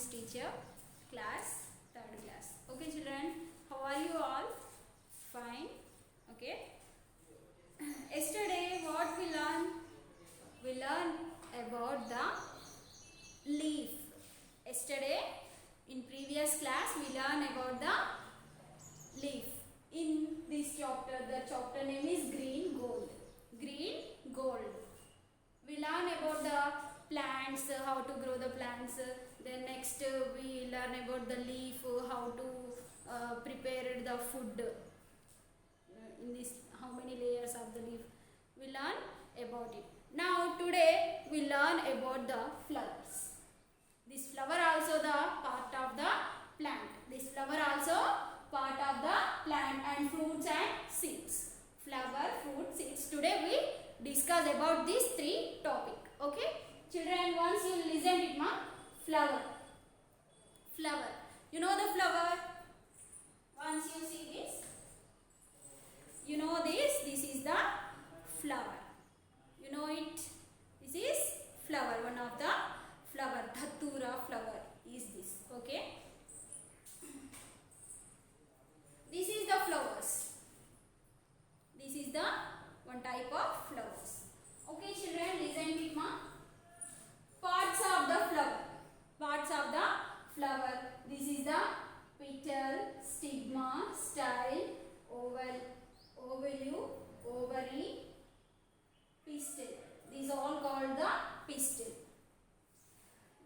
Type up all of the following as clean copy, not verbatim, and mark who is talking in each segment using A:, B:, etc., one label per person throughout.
A: science teacher, class 3rd class. Okay children, how are you all? Fine. Okay. Yesterday what we learned? We learned about the leaf. Yesterday in previous class we learned about the leaf. In this chapter, the chapter name is green gold. Green gold. We learn about the plants, how to grow the plants. Then next we learn about the leaf, how to prepare the food. In this, how many layers of the leaf we learn about it. Now today we learn about the flowers. This flower also the part of the plant. This flower also part of the plant, and fruits and seeds. Flower, fruit, seeds. Today we discuss about these three topic. Okay children, once you listen it, ma, flower. Flower, you know the flower. Once you see this, you know this is the flower. You know it. This is flower, one of the flower. Dhatura flower is this. Okay, this is the flowers. This is the one type of flowers. Okay children, listen to it, ma. Parts of the flower. Parts of the flower. This is the petal, stigma, style, oval, ovule, ovary, pistil. These are all called the pistil.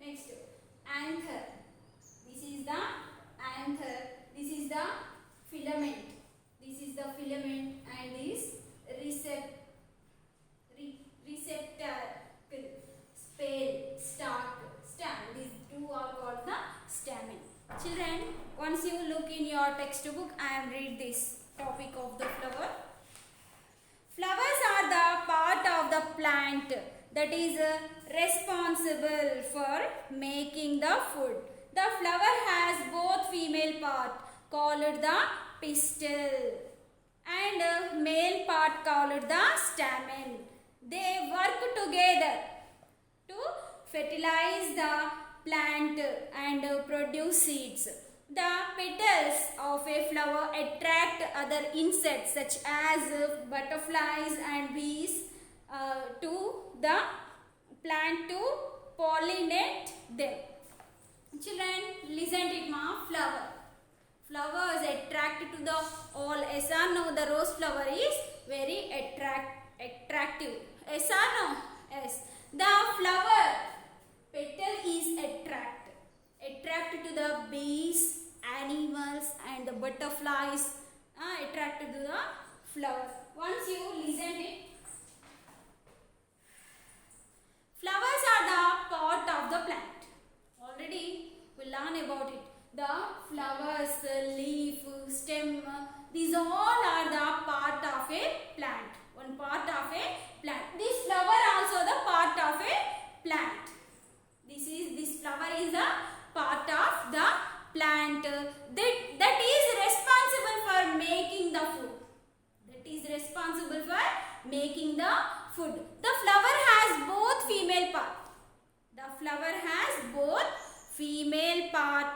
A: Next, anther. This is the anther. This is the filament. This is the filament, and this receptacle, spale, stalk, stem. These two are called the stamen. Children, once you look in your textbook and read this topic of the flower. Flowers are the part of the plant that is responsible for making the food. The flower has both female part called the pistil and male part called the stamen. They work together to fertilize the plant and produce seeds. The petals of a flower attract other insects such as butterflies and bees to the plant to pollinate them. Children, listen to it, ma. Flower. Flowers attract to the all. Yes or no? The rose flower is very attractive. Yes or no? Yes. The flower petal is attract to the bees, animals, and the butterflies. Attracted to the flower. Once you listen it, flowers are the part of the plant. Already we learn about it. The flowers, leaf, stem, these all are the part of a plant. One part of a plant. This flower also the part of a plant. This flower is a part of the plant that is responsible for making the food. That is responsible for making the food. The flower has both female part. The flower has both female part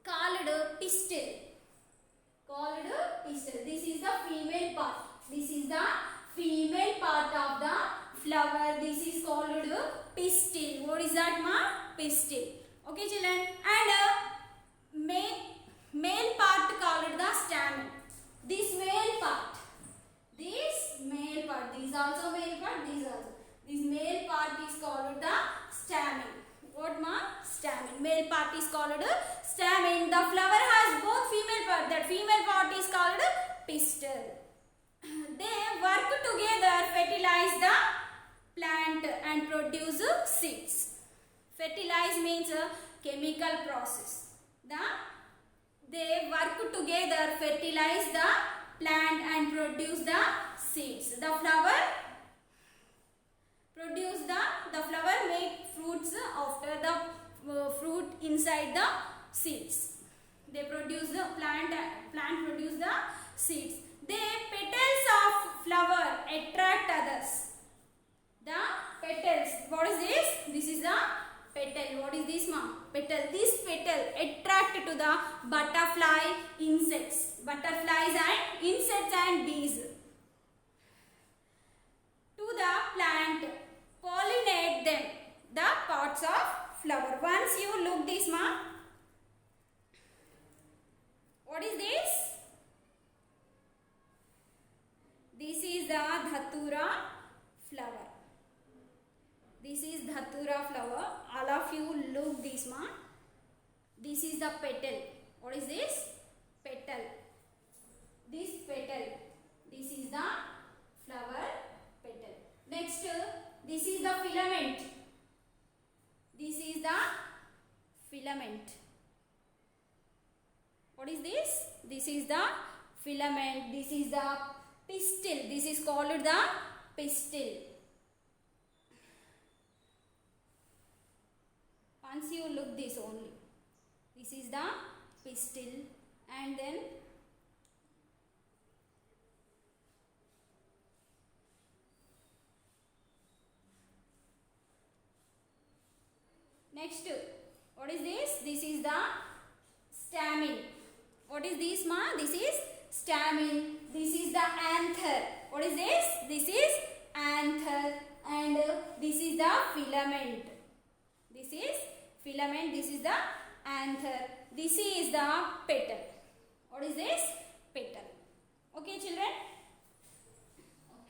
A: called pistil. Called pistil. This is the female part. This is the female part of the flower. This is called pistil. What is that, ma? Pistil. Okay children, and male part called the stamen. This male part, these also male part, these also. This male part is called the stamen. What, ma? Stamen. Male part is called stamen. The flower has both female part. That female part is called pistil. They work together, fertilize the plant and produce seeds. Fertilize means a chemical process. They work together, fertilize the plant and produce the seeds. The flower make fruits after the fruit inside the seeds. They produce the plant produce the seeds. The petals of flower attract others. The petals, what is this? This is the Petal. What is this, ma? Petal. This petal attract to the butterfly insects. Butterflies and insects and bees. To the plant. Pollinate them. The parts of flower. Once you look this, ma. What is this? This is the Dhatura flower. This is Dhatura flower. All of you look this, ma. This is the petal. What is this? Petal. This petal. This is the flower petal. Next, this is the filament. This is the filament. What is this? This is the filament. This is the pistil. This is called the pistil. Once you look this only. This is the pistil, and then next, what is this? This is the stamen. What is this, ma? This is stamen. This is the anther. What is this? This is anther, and this is the filament. This is filament. This is the anther. This is the petal. What is this? Petal. Okay, children? Okay.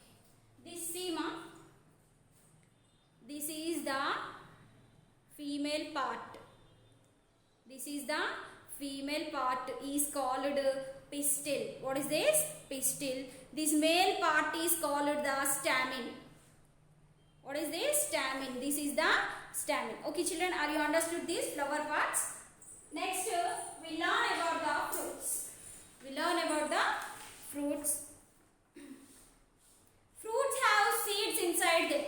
A: This, see, ma. This is the female part. This is the female part is called pistil. What is this? Pistil. This male part is called the stamen. What is this? Stamen. This is the stamen. Okay, children, are you understood these flower parts? Next, we learn about the fruits. We learn about the fruits. Fruits have seeds inside them.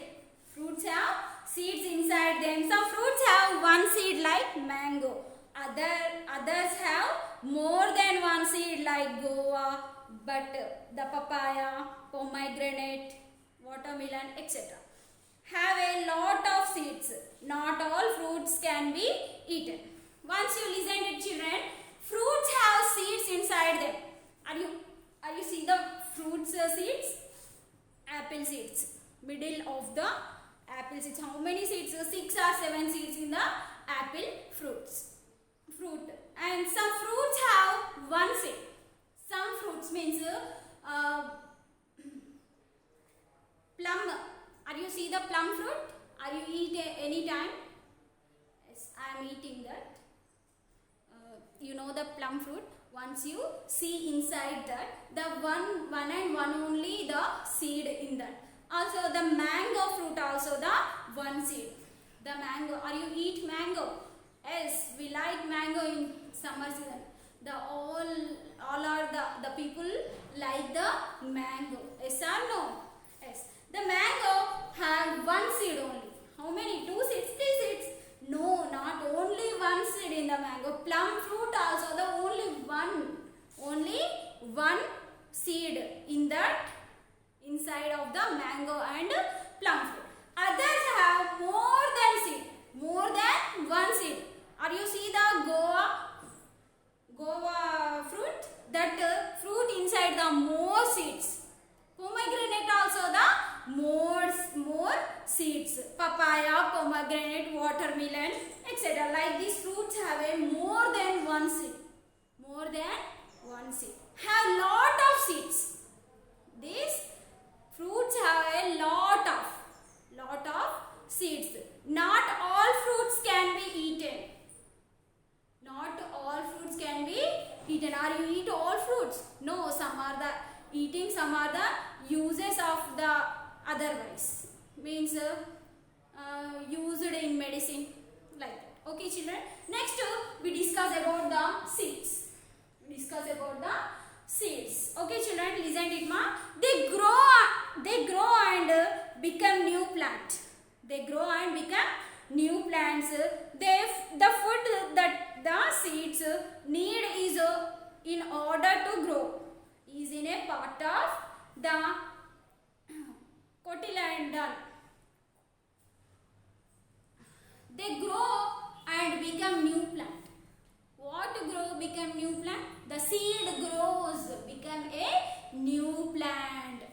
A: Fruits have seeds inside them. Some fruits have one seed like mango. Others have more than one seed like guava, but the papaya, pomegranate, watermelon, etc. have a lot of seeds. Not all fruits can be eaten. Once you listen to children, fruits have seeds inside them. Are you see the fruits seeds? Apple seeds. Middle of the apple seeds. How many seeds? 6 or 7 seeds in the apple fruit. And some fruits have one seed. Some fruits means plum. Are you see the plum fruit? Are you eat any time? Yes, I am eating that. You know the plum fruit. Once you see inside that, the one and one only the seed in that. Also the mango fruit also the one seed. The mango. Are you eat mango? Yes, we like mango in summer season. The all are the people like the mango. Yes or no? Yes. The mango have one seed only. How many? 2 seeds? 3 seeds? No, not only one seed in the mango. Plum fruit also the only one seed in that inside of the mango and plum fruit. Others have more than one seed. Are you see the guava fruit? That fruit inside the more seeds. Pomegranate also the more seeds. Papaya, pomegranate, watermelon, etc. Like these fruits have a more than one seed. Have lot of seeds. These fruits have a lot of seeds. Not all fruits can be eaten. Are you eat all fruits? No, some are the eating, some are the uses of the otherwise. Means used in medicine like that. Okay, children. Next, we discuss about the seeds. Okay, children, listen to it, ma. They grow and become new plants. The food that the seeds need is in order to grow is in a part of the cotyledon. They grow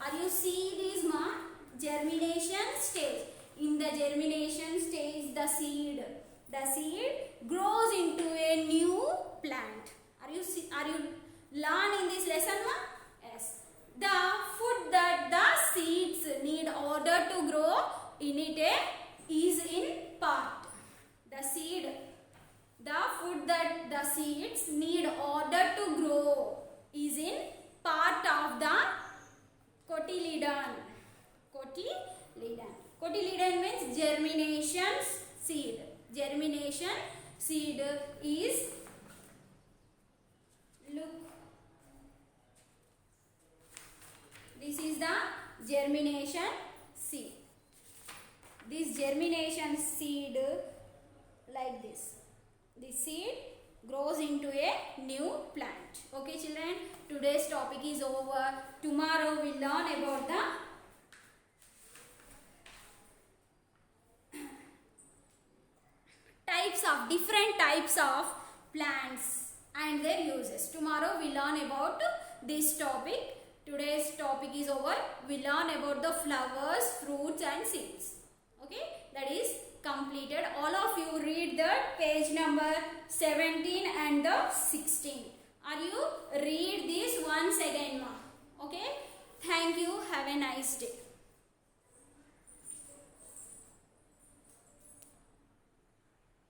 A: Are you see this ma? Germination stage. In the germination stage, the seed grows into a new plant. Are you learn in this lesson ma? Yes. The food that the seeds need order to grow in it is in part. The food that the seeds need order to grow is in part of the cotyledon. Cotyledon means germination seed. Germination seed is, look, this is the germination seed. This germination seed like this. This seed grows into a new plant. Okay children, today's topic is over. Tomorrow we'll learn about the different types of plants and their uses. Tomorrow we learn about this topic. Today's topic is over. We learn about the flowers, fruits and seeds. Okay, that is completed. All of you read the page number 17 and the 16. Are you read this once again ma? Okay, thank you. Have a nice day.